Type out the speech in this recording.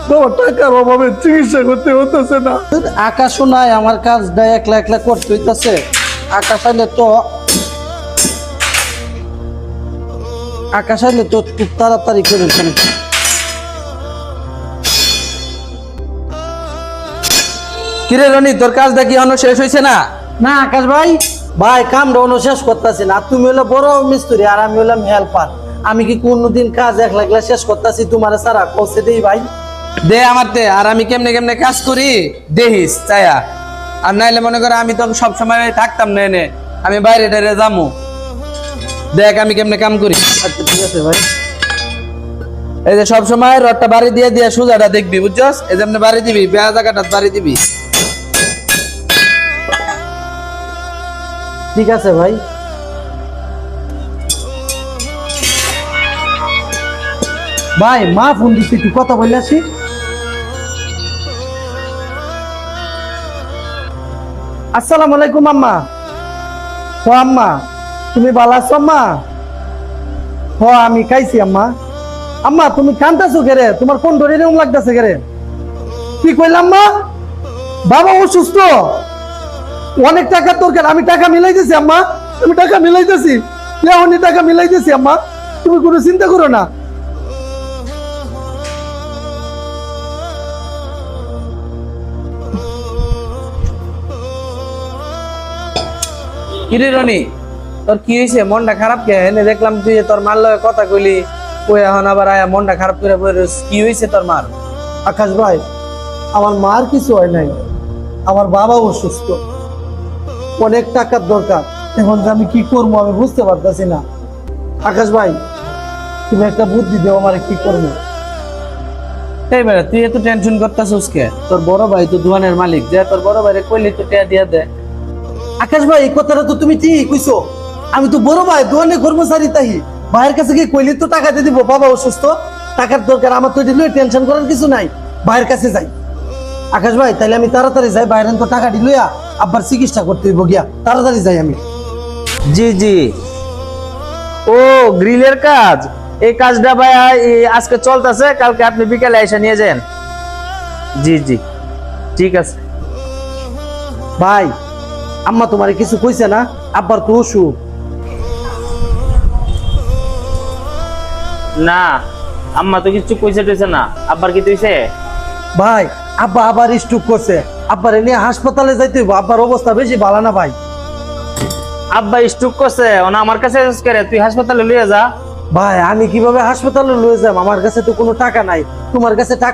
বাবা টাকার অভাবে চিকিৎসা করতে হতেছে না। আকাশও নাই, আমার কাজটা একলা একলা করতে হইতাছে। আকাশ আইলে তো খুব তাড়াতাড়ি করে ফেলে। কিরে রনি, তোর কাজটা কি এখনো শেষ হয়েছে না? না আকাশ ভাই, কামটা অন্য শেষ করতেছি না। তুমি হলো বড় মিস্ত্রি আর আমি হলাম হেল্পার। আমি কি কোনদিন কাজ একলা একলা শেষ করতেছি তোমার সারা কষে দেই ভাই? দে আমার দে, আর আমি কেমনে কেমনে কাজ করি দেখিস চায়া। আর নাইলে মনে করে আমি তো সবসময় থাকতাম না এনে, আমি বাইরে টাইরে যাবো। দেখ আমি কেমনে কাম করি। আচ্ছা ঠিক আছে ভাই। এই যে সবসময় রডটা বাড়ি দিয়ে দিয়ে সোজাটা দেখবি, বুঝছস? এই যে এমনি বাড়ি দিবি, বেয়া জায়গাটা বাড়ি দিবি। ঠিক আছে ভাই। ভাই মা ফোন দিচ্ছে, একটু কথা বলে আসি। আসসালামু আলাইকুম আম্মা। ও আম্মা, তুমি ভালো আছো আম্মা? হ আমি খাইছি আম্মা। আম্মা তুমি কান্দাছো কেরে? তোমার কোন ধরে এরকম লাগতেছে কেরে? কি কইলাম মা? বাবা অসুস্থ, অনেক টাকার দরকার। আমি টাকা মিলাইতেছি আম্মা, আমি টাকা মিলাইতেছি, এখনই টাকা মিলাইতেছি আম্মা, তুমি কোনো চিন্তা করো না। কিরে রনি, তোর কি হয়েছে? মনটা খারাপ কে? এনে দেখলাম তুই তোর মার লগে কথা কইলি, কই এখন আবার আয়া মনটা খারাপ করে পড়ে। কি হয়েছে তোর মার? আকাশ ভাই, আমার মার কিছু হয় নাই, আমার বাবা অসুস্থ, অনেক টাকার দরকার। এখন যে আমি কি করবো আমি বুঝতে পারতেছি না। আকাশ ভাই, তুমি একটা বুদ্ধি দেও আমার, কি করবো? এই বেটা তুই এত টেনশন করতেছিস কে? তোর বড় ভাই তো দোকানের মালিক, যে তোর বড় ভাইরে কইলি তো টিয়া দিয়া দে। আকাশ ভাই, এই কথাটা তো তুমি ঠিক কইছো। আমি তো বড় ভাই, দোকানে কর্মচারী, তাই ভাইয়ের কাছে গিয়ে কইলে তো টাকা দিয়ে দিব। বাবা অসুস্থ, টাকার দরকার, আমার তো এটা টেনশন করার কিছু নাই, ভাইয়ের কাছে যাই। আকাশ ভাই, তাইলে আমি তাড়াতাড়ি যাই, বাইরেন তো টাকা দিলইয়া আব্বার চিকিৎসা করতে হইব গিয়া, তাড়াতাড়ি যাই আমি। জি জি, ও গ্রিলের কাজ, এই কাজটা ভাই আজকে চলতেছে, কালকে আপনি বিকালে এসে নিয়ে যান। জি জি ঠিক আছে। ভাই, আম্মা তোমারে কিছু কইছে না? আব্বার তো অসুখ। না, আম্মা তো কিছু কইছে টইছে না। আব্বার কি কইছে? ভাই, আব্বা আবার স্ট্রোক করছে, আব্বার নিয়ে হাসপাতালে যাইতে হইব, আব্বার অবস্থা বেশি ভালো না ভাই। আব্বা স্ট্রোক করছে, ওনা আমার কাছে করে, তুই হাসপাতালে লইয়া যা। ভাই আমি কিভাবে হাসপাতালে লয়ে যাব? আমার কাছে তো কোনো টাকা নাই, তোমার কাছে টাকা